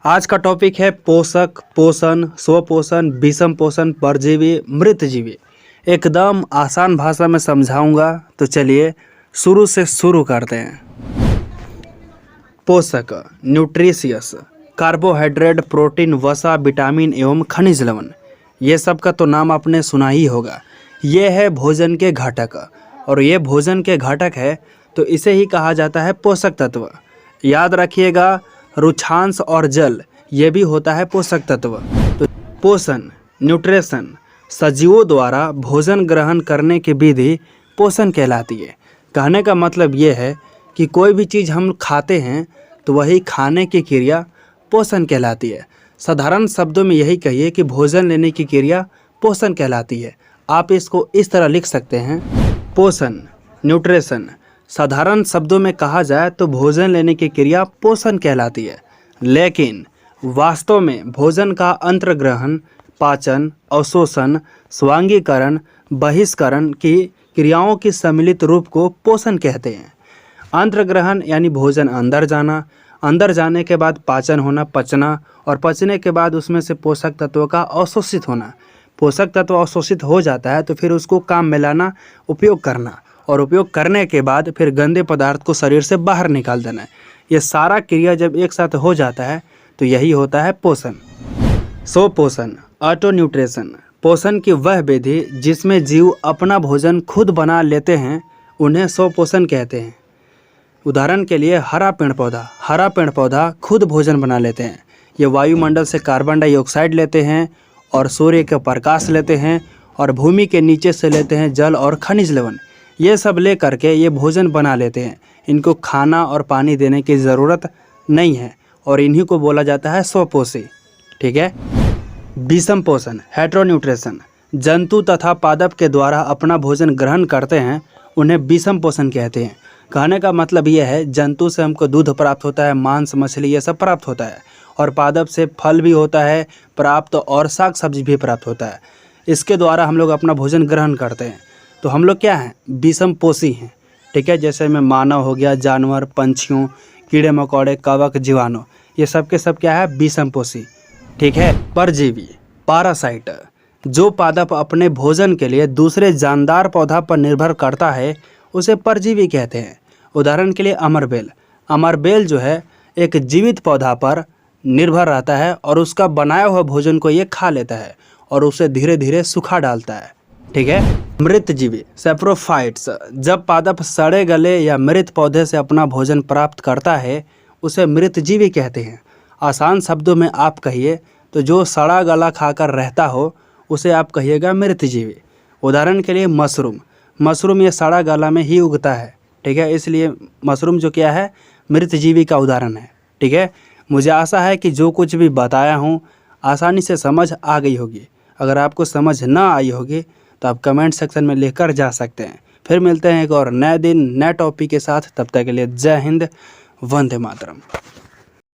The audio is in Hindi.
आज का टॉपिक है पोषक, पोषण, स्वपोषण, विषम पोषण, परजीवी, मृतजीवी। एकदम आसान भाषा में समझाऊंगा, तो चलिए शुरू से शुरू करते हैं। पोषक, न्यूट्रिशियस, कार्बोहाइड्रेट, प्रोटीन, वसा, विटामिन एवं खनिज लवण, ये सब का तो नाम आपने सुना ही होगा। ये है भोजन के घटक, और ये भोजन के घटक है तो इसे ही कहा जाता है पोषक तत्व। याद रखिएगा, रुक्षांश और जल ये भी होता है पोषक तत्व। तो पोषण, न्यूट्रिशन, सजीवों द्वारा भोजन ग्रहण करने की विधि पोषण कहलाती है। कहने का मतलब ये है कि कोई भी चीज़ हम खाते हैं तो वही खाने की क्रिया पोषण कहलाती है। साधारण शब्दों में यही कहिए कि भोजन लेने की क्रिया पोषण कहलाती है। आप इसको इस तरह लिख सकते हैं, पोषण, न्यूट्रिशन। साधारण शब्दों में कहा जाए तो भोजन लेने की क्रिया पोषण कहलाती है, लेकिन वास्तव में भोजन का अंतर्ग्रहण, पाचन, अवशोषण, स्वांगीकरण, बहिष्करण की क्रियाओं की सम्मिलित रूप को पोषण कहते हैं। अंतर्ग्रहण यानी भोजन अंदर जाना, अंदर जाने के बाद पाचन होना, पचना, और पचने के बाद उसमें से पोषक तत्वों का अवशोषित होना। पोषक तत्व अवशोषित हो जाता है तो फिर उसको काम में लाना, उपयोग करना, और उपयोग करने के बाद फिर गंदे पदार्थ को शरीर से बाहर निकाल देना। ये सारा क्रिया जब एक साथ हो जाता है तो यही होता है पोषण। स्वपोषण, ऑटो न्यूट्रिशन। पोषण की वह विधि जिसमें जीव अपना भोजन खुद बना लेते हैं उन्हें स्वपोषण कहते हैं। उदाहरण के लिए हरा पेड़ पौधा खुद भोजन बना लेते हैं। ये वायुमंडल से कार्बन डाइऑक्साइड लेते हैं और सूर्य के प्रकाश लेते हैं और भूमि के नीचे से लेते हैं जल और खनिज लवण। ये सब ले करके ये भोजन बना लेते हैं। इनको खाना और पानी देने की ज़रूरत नहीं है और इन्हीं को बोला जाता है स्वपोषी। ठीक है। विषम पोषण, हेटेरोन्यूट्रिशन। जंतु तथा पादप के द्वारा अपना भोजन ग्रहण करते हैं उन्हें विषम पोषण कहते हैं। कहने का मतलब यह है, जंतु से हमको दूध प्राप्त होता है, मांस, मछली ये सब प्राप्त होता है, और पादप से फल भी होता है प्राप्त और साग सब्जी भी प्राप्त होता है। इसके द्वारा हम लोग अपना भोजन ग्रहण करते हैं। तो हम लोग क्या हैं? विषम पोषी हैं। ठीक है। जैसे में मानव हो गया, जानवर, पंछियों, कीड़े मकोड़े, कवक, जीवाणु, ये सब के सब क्या है? विषम पोषी। ठीक है। परजीवी, पैरासाइट। जो पादप अपने भोजन के लिए दूसरे जानदार पौधा पर निर्भर करता है उसे परजीवी कहते हैं। उदाहरण के लिए अमरबेल जो है एक जीवित पौधा पर निर्भर रहता है और उसका बनाया हुआ भोजन को ये खा लेता है और उसे धीरे धीरे सुखा डालता है। ठीक है। मृतजीवी, सैप्रोफाइट्स। जब पादप सड़े गले या मृत पौधे से अपना भोजन प्राप्त करता है उसे मृतजीवी कहते हैं। आसान शब्दों में आप कहिए तो जो सड़ा गला खाकर रहता हो उसे आप कहिएगा मृतजीवी। उदाहरण के लिए मशरूम ये सड़ा गला में ही उगता है। ठीक है। इसलिए मशरूम जो क्या है? मृतजीवी का उदाहरण है। ठीक है। मुझे आशा है कि जो कुछ भी बताया हूँ आसानी से समझ आ गई होगी। अगर आपको समझ ना आई होगी तो आप कमेंट सेक्शन में लिखकर जा सकते हैं। फिर मिलते हैं एक और नए दिन नए टॉपिक के साथ। तब तक के लिए जय हिंद, वंदे मातरम।